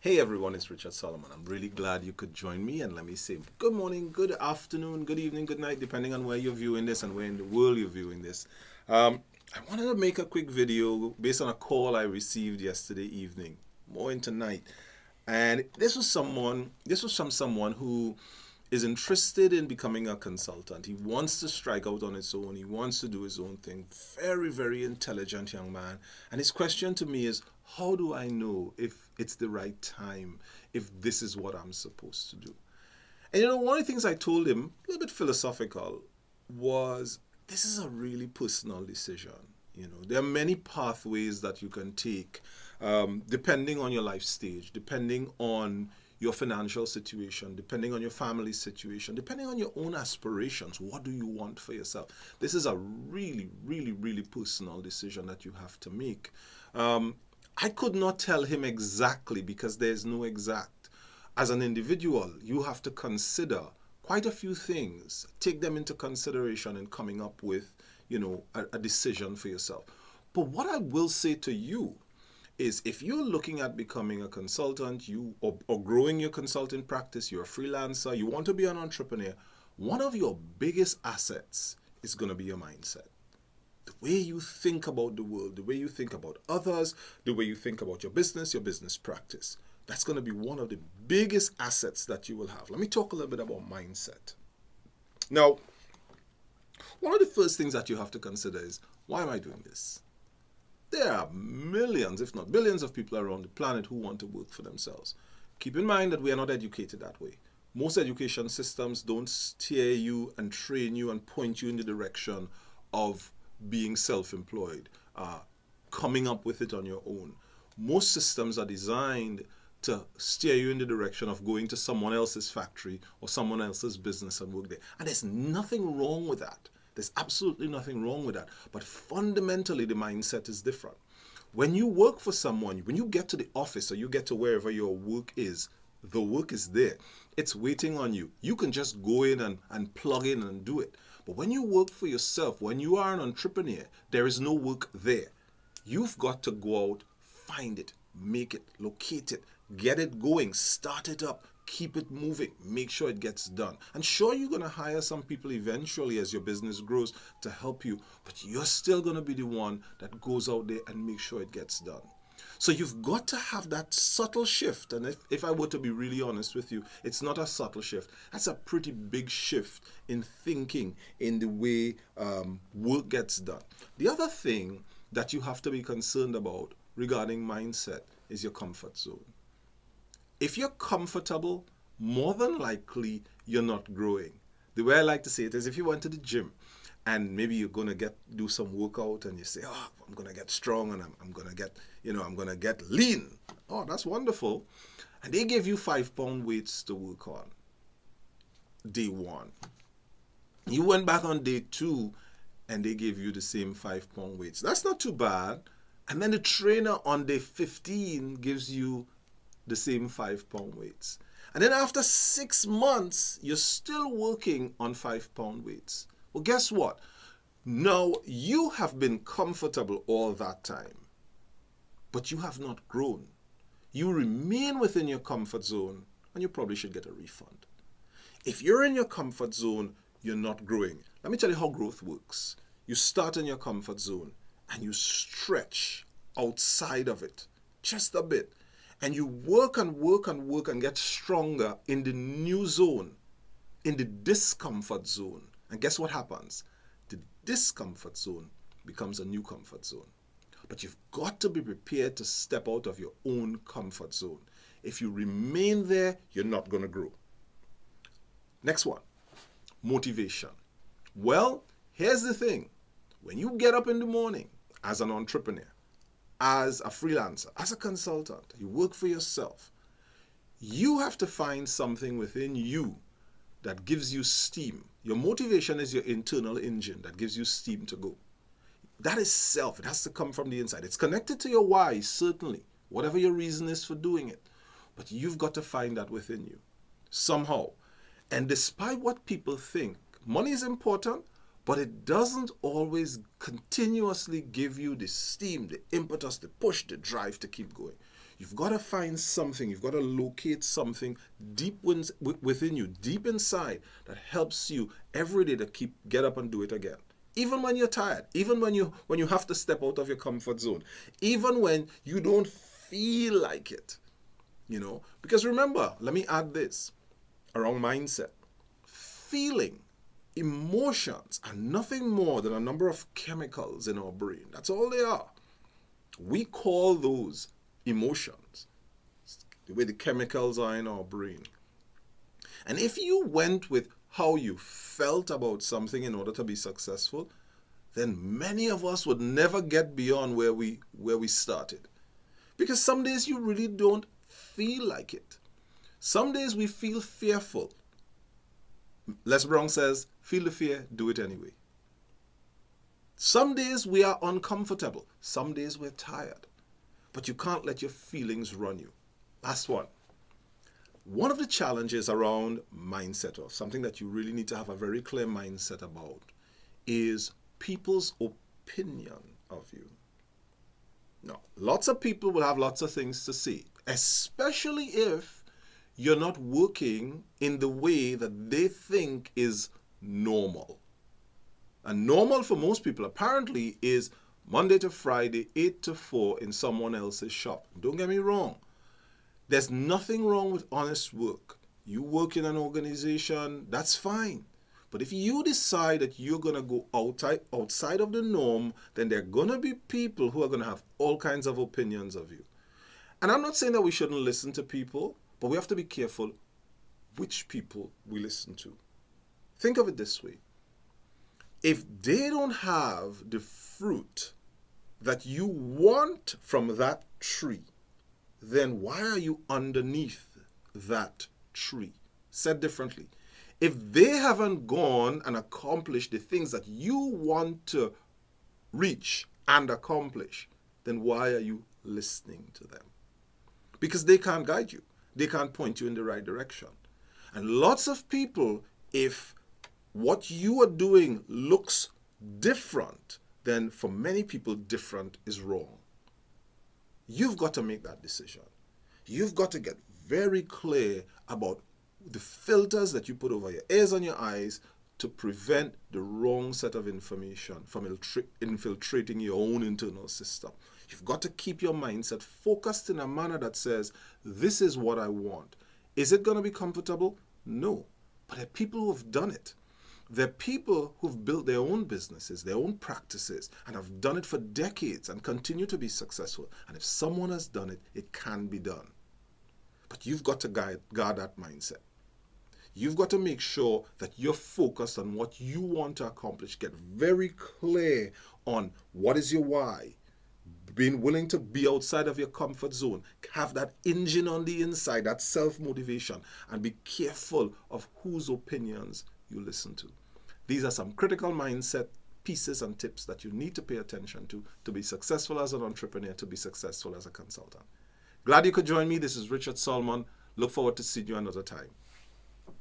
Hey everyone, it's Richard Solomon. I'm really glad you could join me, and let me say good morning, good afternoon, good evening, good night, depending on where you're viewing this and where in the world you're viewing this. I wanted to make a quick video based on a call I received yesterday evening, more into night. And this was from someone who is interested in becoming a consultant. He wants to strike out on his own. He wants to do his own thing. Very, very intelligent young man. And his question to me is, how do I know if it's the right time, if this is what I'm supposed to do? And one of the things I told him, a little bit philosophical, was this is a really personal decision. There are many pathways that you can take, depending on your life stage, depending on your financial situation, depending on your family situation, depending on your own aspirations. What do you want for yourself? This is a really, really, really personal decision that you have to make. I could not tell him exactly because there's no exact. As an individual, you have to consider quite a few things, take them into consideration in coming up with, a decision for yourself. But what I will say to you is if you're looking at becoming a consultant, or growing your consulting practice, you're a freelancer, you want to be an entrepreneur, one of your biggest assets is going to be your mindset. The way you think about the world, the way you think about others, the way you think about your business practice. That's going to be one of the biggest assets that you will have. Let me talk a little bit about mindset. Now, one of the first things that you have to consider is, why am I doing this? There are millions, if not billions, of people around the planet who want to work for themselves. Keep in mind that we are not educated that way. Most education systems don't steer you and train you and point you in the direction of being self-employed, coming up with it on your own. Most systems are designed to steer you in the direction of going to someone else's factory or someone else's business and work there. And there's nothing wrong with that. There's absolutely nothing wrong with that. But fundamentally, the mindset is different. When you work for someone, when you get to the office or you get to wherever your work is, the work is there. It's waiting on you. You can just go in and plug in and do it. But when you work for yourself, when you are an entrepreneur, there is no work there. You've got to go out, find it, make it, locate it, get it going, start it up, keep it moving, make sure it gets done. And sure, you're going to hire some people eventually as your business grows to help you, but you're still going to be the one that goes out there and makes sure it gets done. So you've got to have that subtle shift. And if I were to be really honest with you, it's not a subtle shift. That's a pretty big shift in thinking, in the way work gets done. The other thing that you have to be concerned about regarding mindset is your comfort zone. If you're comfortable, more than likely you're not growing. The way I like to say it is, if you went to the gym and maybe you're going to do some workout and you say, oh, I'm going to get strong and I'm going to get, I'm going to get lean. Oh, that's wonderful. And they gave you 5-pound weights to work on day 1. You went back on day 2 and they gave you the same 5-pound weights. That's not too bad. And then the trainer on day 15 gives you the same 5-pound weights. And then after 6 months, you're still working on 5-pound weights. Well, guess what? Now you have been comfortable all that time, but you have not grown. You remain within your comfort zone, and you probably should get a refund. If you're in your comfort zone, you're not growing. Let me tell you how growth works. You start in your comfort zone, and you stretch outside of it just a bit. And you work and work and work and get stronger in the new zone, in the discomfort zone. And guess what happens? The discomfort zone becomes a new comfort zone. But you've got to be prepared to step out of your own comfort zone. If you remain there, you're not going to grow. Next one, motivation. Well, here's the thing. When you get up in the morning as an entrepreneur, as a freelancer, as a consultant, you work for yourself, you have to find something within you that gives you steam. Your motivation is your internal engine that gives you steam to go. That is self. It has to come from the inside. It's connected to your why, certainly, whatever your reason is for doing it. But you've got to find that within you somehow. And despite what people think, money is important, but it doesn't always continuously give you the steam, the impetus, the push, the drive to keep going. You've got to find something, you've got to locate something deep within you, deep inside, that helps you every day to get up and do it again. Even when you're tired, even when you have to step out of your comfort zone, even when you don't feel like it. Because remember, let me add this around mindset. Feeling, emotions are nothing more than a number of chemicals in our brain. That's all they are. We call those emotions, the way the chemicals are in our brain. And if you went with how you felt about something in order to be successful, then many of us would never get beyond where we started. Because some days you really don't feel like it. Some days we feel fearful. Les Brown says, feel the fear, do it anyway. Some days we are uncomfortable. Some days we're tired. But you can't let your feelings run you. Last one. One of the challenges around mindset, or something that you really need to have a very clear mindset about, is people's opinion of you. Now, lots of people will have lots of things to say, especially if you're not working in the way that they think is normal. And normal for most people apparently is Monday to Friday, 8 to 4 in someone else's shop. Don't get me wrong. There's nothing wrong with honest work. You work in an organization, that's fine. But if you decide that you're going to go outside of the norm, then there are going to be people who are going to have all kinds of opinions of you. And I'm not saying that we shouldn't listen to people, but we have to be careful which people we listen to. Think of it this way. If they don't have the fruit that you want from that tree, then why are you underneath that tree? Said differently, if they haven't gone and accomplished the things that you want to reach and accomplish, then why are you listening to them? Because they can't guide you. They can't point you in the right direction. And lots of people, if what you are doing looks different, then for many people, different is wrong. You've got to make that decision. You've got to get very clear about the filters that you put over your ears and your eyes to prevent the wrong set of information from infiltrating your own internal system. You've got to keep your mindset focused in a manner that says, this is what I want. Is it going to be comfortable? No. But there are people who have done it. There are people who've built their own businesses, their own practices, and have done it for decades and continue to be successful. And if someone has done it, it can be done. But you've got to guard that mindset. You've got to make sure that you're focused on what you want to accomplish. Get very clear on what is your why. Being willing to be outside of your comfort zone. Have that engine on the inside, that self-motivation. And be careful of whose opinions you listen to. These are some critical mindset pieces and tips that you need to pay attention to be successful as an entrepreneur, to be successful as a consultant. Glad you could join me. This is Richard Solomon. Look forward to seeing you another time.